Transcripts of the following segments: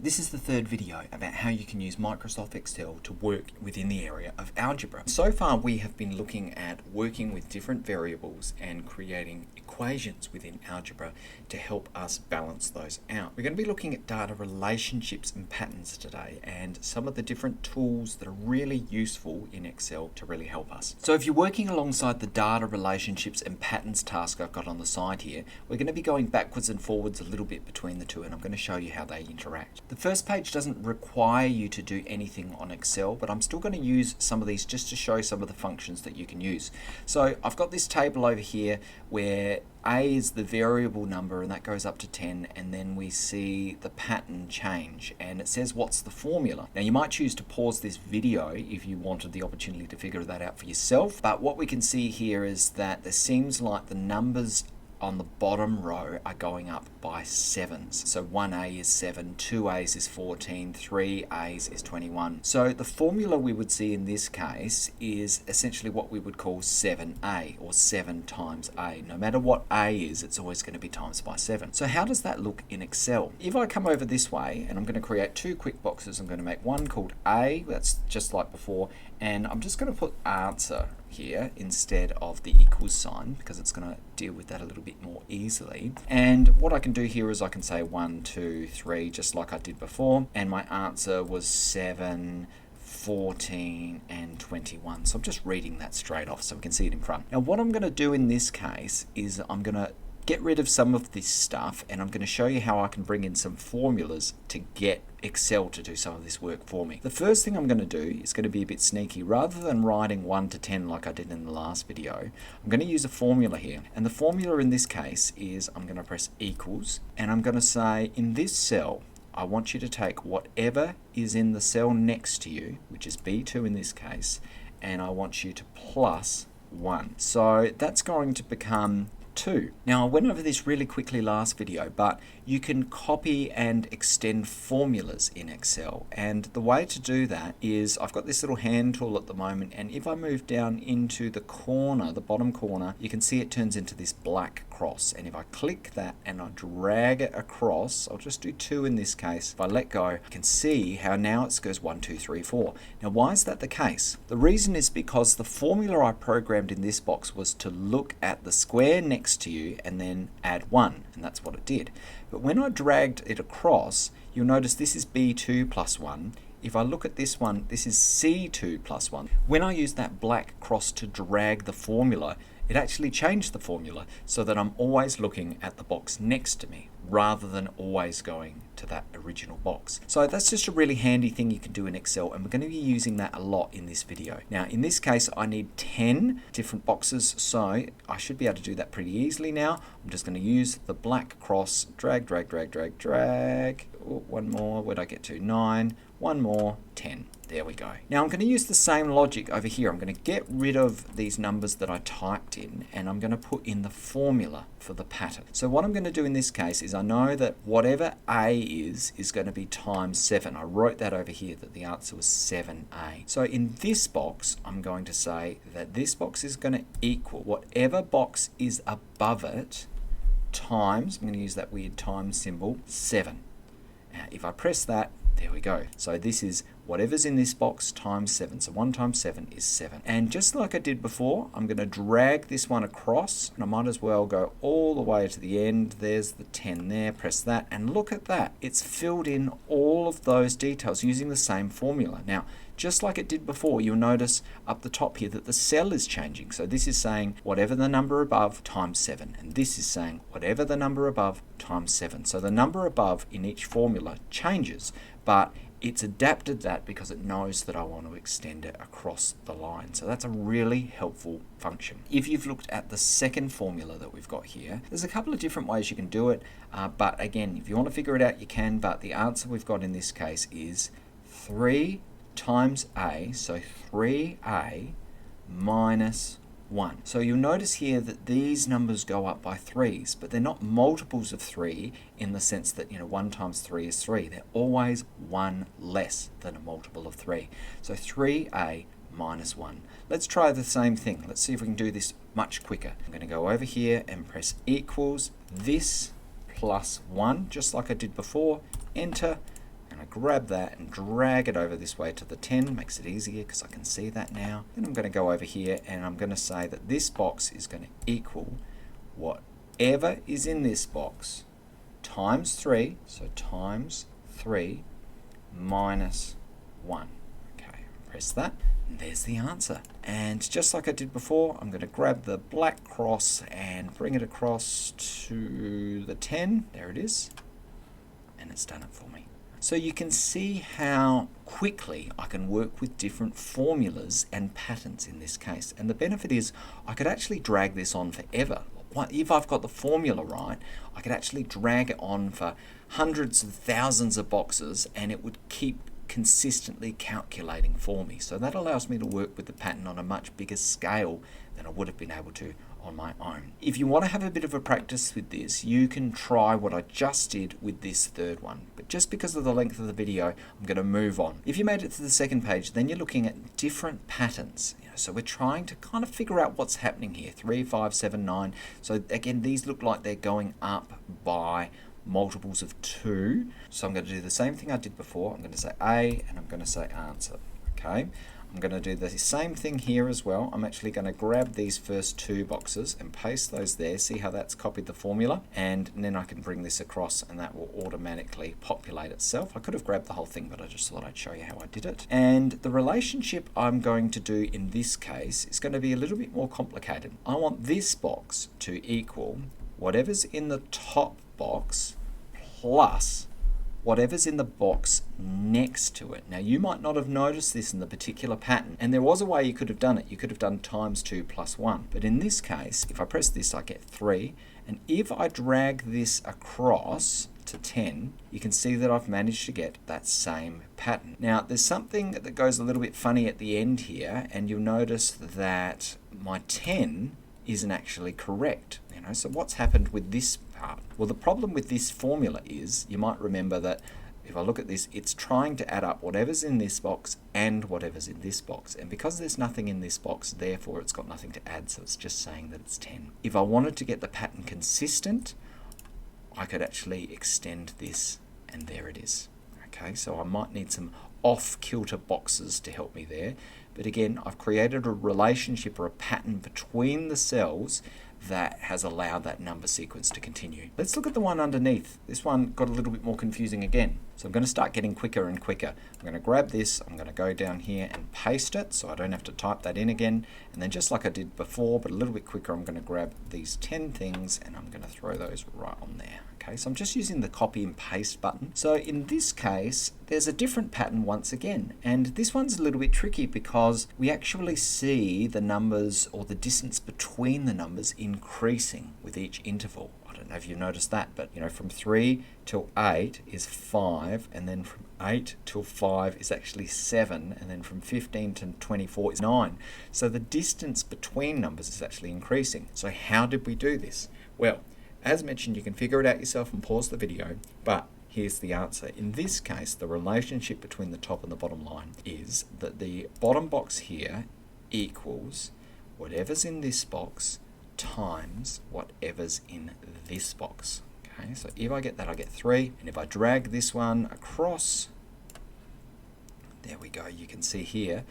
This is the third video about how you can use Microsoft Excel to work within the area of algebra. So far we have been looking at working with different variables and creating equations within algebra to help us balance those out. We're going to be looking at data relationships and patterns today and some of the different tools that are really useful in Excel to really help us. So if you're working alongside the data relationships and patterns task I've got on the side here, we're going to be going backwards and forwards a little bit between the two, and I'm going to show you how they interact. The first page doesn't require you to do anything on Excel, but I'm still going to use some of these just to show some of the functions that you can use. So I've got this table over here where A is the variable number and that goes up to 10, and then we see the pattern change and it says what's the formula. Now you might choose to pause this video if you wanted the opportunity to figure that out for yourself, but what we can see here is that there seems like the numbers on the bottom row are going up by 7s. So 1A is 7, 2A's is 14, 3A's is 21. So the formula we would see in this case is essentially what we would call 7A, or 7 times A. No matter what A is, it's always going to be times by 7. So how does that look in Excel? If I come over this way, and I'm going to create two quick boxes, I'm going to make one called A, that's just like before, and I'm just going to put answer here instead of the equals sign because it's going to deal with that a little bit more easily. And what I can do here is I can say 1, 2, 3 just like I did before, and my answer was 7, 14 and 21. So I'm just reading that straight off so we can see it in front. Now what I'm going to do in this case is I'm going to get rid of some of this stuff, and I'm going to show you how I can bring in some formulas to get Excel to do some of this work for me. The first thing I'm going to do is going to be a bit sneaky. Rather than writing 1 to 10 like I did in the last video, I'm going to use a formula here. And the formula in this case is I'm going to press equals, and I'm going to say in this cell, I want you to take whatever is in the cell next to you, which is B2 in this case, and I want you to plus 1. So that's going to become 2. Now I went over this really quickly last video, but you can copy and extend formulas in Excel, and the way to do that is I've got this little hand tool at the moment, and if I move down into the corner, the bottom corner, you can see it turns into this black cross, and if I click that and I drag it across, I'll just do 2 in this case. If I let go, you can see how now it goes 1, 2, 3, 4. Now why is that the case? The reason is because the formula I programmed in this box was to look at the square next to you and then add 1, and that's what it did. But when I dragged it across, you'll notice this is B2 plus 1. If I look at this one, this is C2 plus 1. When I use that black cross to drag the formula, it actually changed the formula so that I'm always looking at the box next to me rather than always going to that original box. So that's just a really handy thing you can do in Excel, and we're going to be using that a lot in this video. Now in this case I need 10 different boxes, so I should be able to do that pretty easily now. I'm just going to use the black cross, drag, drag, drag, drag, drag. Oh, one more, where'd I get to? 9, one more, 10. There we go. Now I'm going to use the same logic over here. I'm going to get rid of these numbers that I typed in, and I'm going to put in the formula for the pattern. So what I'm going to do in this case is I know that whatever A is going to be times 7. I wrote that over here that the answer was 7A. So in this box, I'm going to say that this box is going to equal whatever box is above it times, I'm going to use that weird times symbol, 7. Now if I press that, there we go. So this is whatever's in this box times 7. So 1 times 7 is 7. And just like I did before, I'm going to drag this one across, and I might as well go all the way to the end. There's the 10 there. Press that, and look at that. It's filled in all of those details using the same formula. Now, just like it did before, you'll notice up the top here that the cell is changing. So this is saying whatever the number above times 7, and this is saying whatever the number above times 7. So the number above in each formula changes, but it's adapted that because it knows that I want to extend it across the line. So that's a really helpful function. If you've looked at the second formula that we've got here, there's a couple of different ways you can do it, but again, if you want to figure it out, you can, but the answer we've got in this case is 3 times A, so 3A minus 1. So you'll notice here that these numbers go up by 3s, but they're not multiples of 3 in the sense that 1 times 3 is 3. They're always 1 less than a multiple of 3. So 3A minus 1. Let's try the same thing. Let's see if we can do this much quicker. I'm going to go over here and press equals this plus 1, just like I did before. Enter. grab that and drag it over this way to the 10, makes it easier because I can see that now. Then I'm going to go over here and I'm going to say that this box is going to equal whatever is in this box times 3, so times 3 minus 1. Okay, press that, and there's the answer. And just like I did before, I'm going to grab the black cross and bring it across to the 10. There it is. And it's done it for me. So you can see how quickly I can work with different formulas and patterns in this case. And the benefit is I could actually drag this on forever. If I've got the formula right, I could actually drag it on for hundreds of thousands of boxes and it would keep consistently calculating for me. So that allows me to work with the pattern on a much bigger scale than I would have been able to on my own. If you want to have a bit of a practice with this, you can try what I just did with this third one. But just because of the length of the video, I'm going to move on. If you made it to the second page, then you're looking at different patterns. So we're trying to kind of figure out what's happening here. 3, 5, 7, 9. So again, these look like they're going up by multiples of 2. So I'm going to do the same thing I did before. I'm going to say A and I'm going to say answer. Okay. I'm going to do the same thing here as well. I'm actually going to grab these first 2 boxes and paste those there. See how that's copied the formula? And then I can bring this across and that will automatically populate itself. I could have grabbed the whole thing, but I just thought I'd show you how I did it. And the relationship I'm going to do in this case is going to be a little bit more complicated. I want this box to equal whatever's in the top box plus whatever's in the box next to it. Now you might not have noticed this in the particular pattern, and there was a way you could have done it. You could have done times 2 plus 1. But in this case, if I press this, I get 3. And if I drag this across to 10, you can see that I've managed to get that same pattern. Now there's something that goes a little bit funny at the end here, and you'll notice that my 10 isn't actually correct. So what's happened with this part? Well, the problem with this formula is, you might remember that if I look at this, it's trying to add up whatever's in this box and whatever's in this box. And because there's nothing in this box, therefore it's got nothing to add, so it's just saying that it's 10. If I wanted to get the pattern consistent, I could actually extend this, and there it is. Okay, so I might need some off-kilter boxes to help me there. But again, I've created a relationship or a pattern between the cells that has allowed that number sequence to continue. Let's look at the one underneath. This one got a little bit more confusing again. So I'm going to start getting quicker and quicker. I'm going to grab this, I'm going to go down here and paste it so I don't have to type that in again. And then just like I did before, but a little bit quicker, I'm going to grab these 10 things and I'm going to throw those right on there. Okay, so I'm just using the copy and paste button. So in this case, there's a different pattern once again. And this one's a little bit tricky because we actually see the numbers or the distance between the numbers increasing with each interval. I don't know if you've noticed that, but from 3 till 8 is 5, and then from 8 till 5 is actually 7, and then from 15 to 24 is 9. So the distance between numbers is actually increasing. So how did we do this? Well, as mentioned, you can figure it out yourself and pause the video, but here's the answer. In this case, the relationship between the top and the bottom line is that the bottom box here equals whatever's in this box times whatever's in this box. Okay, so if I get that, I get 3. And if I drag this one across, there we go. You can see here,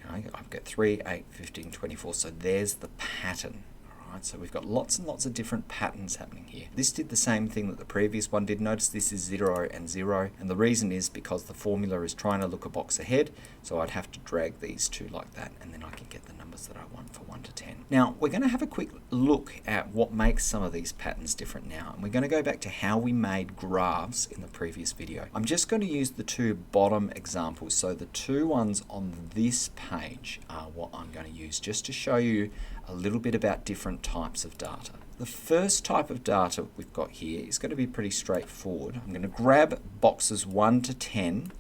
I've got 3, 8, 15, 24. So there's the pattern. Right, so we've got lots and lots of different patterns happening here. This did the same thing that the previous one did. Notice this is 0 and 0, and the reason is because the formula is trying to look a box ahead, so I'd have to drag these two like that, and then I can get the numbers that I want for 1 to 10. Now, we're going to have a quick look at what makes some of these patterns different now, and we're going to go back to how we made graphs in the previous video. I'm just going to use the 2 bottom examples, so the 2 ones on this page are what I'm going to use just to show you a little bit about different types of data. The first type of data we've got here is going to be pretty straightforward. I'm going to grab boxes 1 to 10.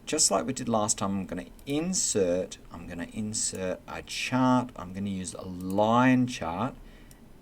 Just like we did last time, I'm going to insert a chart. I'm going to use a line chart,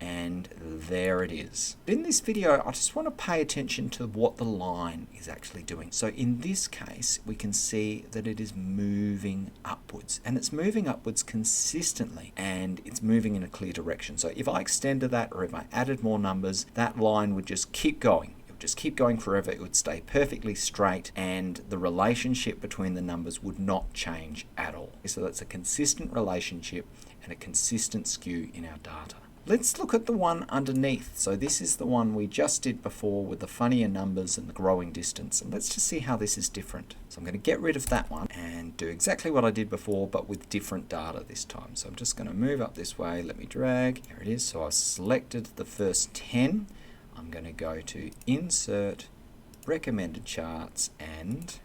and there it is. In this video, I just want to pay attention to what the line is actually doing. So in this case, we can see that it is moving upwards, and it's moving upwards consistently, and it's moving in a clear direction. So if I extended that, or if I added more numbers, that line would just keep going. just keep going forever. It would stay perfectly straight and the relationship between the numbers would not change at all. So that's a consistent relationship and a consistent skew in our data. Let's look at the one underneath. So this is the one we just did before with the funnier numbers and the growing distance. And let's just see how this is different. So I'm going to get rid of that one and do exactly what I did before, but with different data this time. So I'm just going to move up this way. Let me drag. There it is. So I've selected the first 10. I'm going to go to Insert, Recommended Charts, and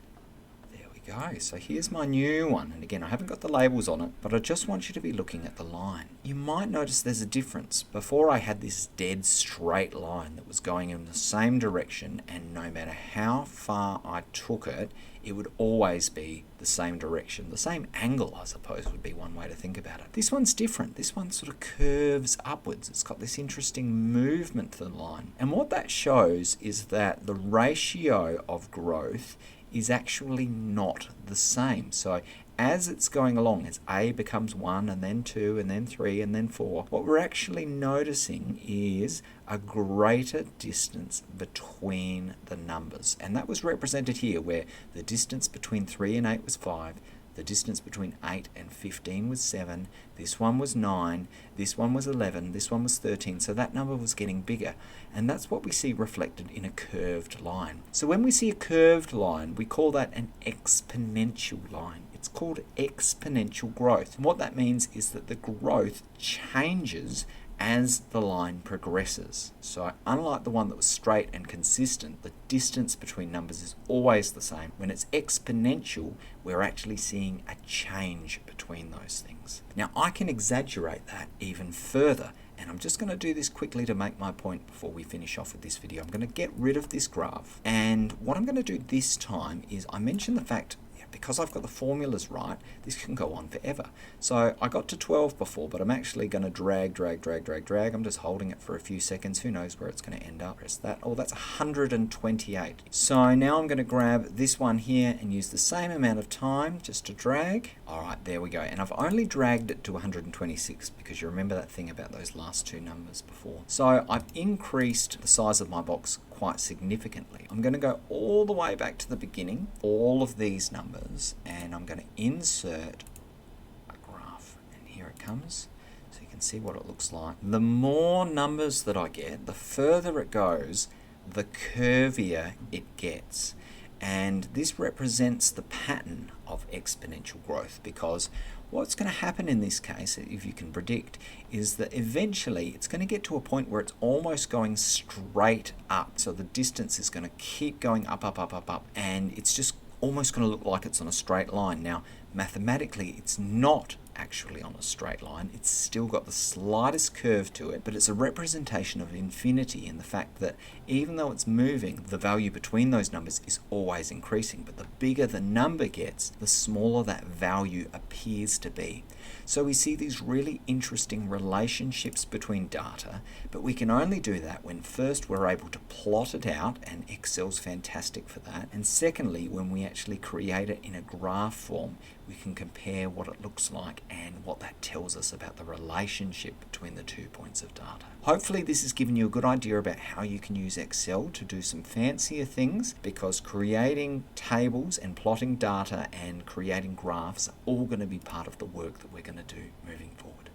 go. So here's my new one, and again I haven't got the labels on it, but I just want you to be looking at the line. You might notice there's a difference. Before I had this dead straight line that was going in the same direction, and no matter how far I took it, it would always be the same direction. The same angle, I suppose, would be one way to think about it. This one's different. This one sort of curves upwards. It's got this interesting movement to the line. And what that shows is that the ratio of growth is actually not the same. So as it's going along, as A becomes 1 and then 2 and then 3 and then 4, what we're actually noticing is a greater distance between the numbers. And that was represented here where the distance between 3 and 8 was 5, the distance between 8 and 15 was 7, this one was 9, this one was 11, this one was 13, so that number was getting bigger. And that's what we see reflected in a curved line. So when we see a curved line, we call that an exponential line. It's called exponential growth. And what that means is that the growth changes as the line progresses. So unlike the one that was straight and consistent, the distance between numbers is always the same. When it's exponential, we're actually seeing a change between those things. Now I can exaggerate that even further, and I'm just going to do this quickly to make my point before we finish off with this video. I'm going to get rid of this graph, and what I'm going to do this time is I mention the fact because I've got the formulas right, this can go on forever. So I got to 12 before, but I'm actually going to drag. I'm just holding it for a few seconds. Who knows where it's going to end up? Press that. Oh, that's 128. So now I'm going to grab this one here and use the same amount of time just to drag. All right, there we go. And I've only dragged it to 126 because you remember that thing about those last two numbers before. So I've increased the size of my box quite significantly. I'm going to go all the way back to the beginning, all of these numbers, and I'm going to insert a graph, and here it comes. So you can see what it looks like. The more numbers that I get, the further it goes, the curvier it gets. And this represents the pattern of exponential growth, because what's going to happen in this case, if you can predict, is that eventually it's going to get to a point where it's almost going straight up. So the distance is going to keep going up, and it's just almost going to look like it's on a straight line. Now, mathematically, it's not actually on a straight line. It's still got the slightest curve to it, but it's a representation of infinity in the fact that even though it's moving, the value between those numbers is always increasing. But the bigger the number gets, the smaller that value appears to be. So we see these really interesting relationships between data, but we can only do that when first we're able to plot it out, and Excel's fantastic for that. And secondly, when we actually create it in a graph form, we can compare what it looks like and what that tells us about the relationship between the 2 points of data. Hopefully this has given you a good idea about how you can use Excel to do some fancier things, because creating tables and plotting data and creating graphs are all going to be part of the work that we're going to do moving forward.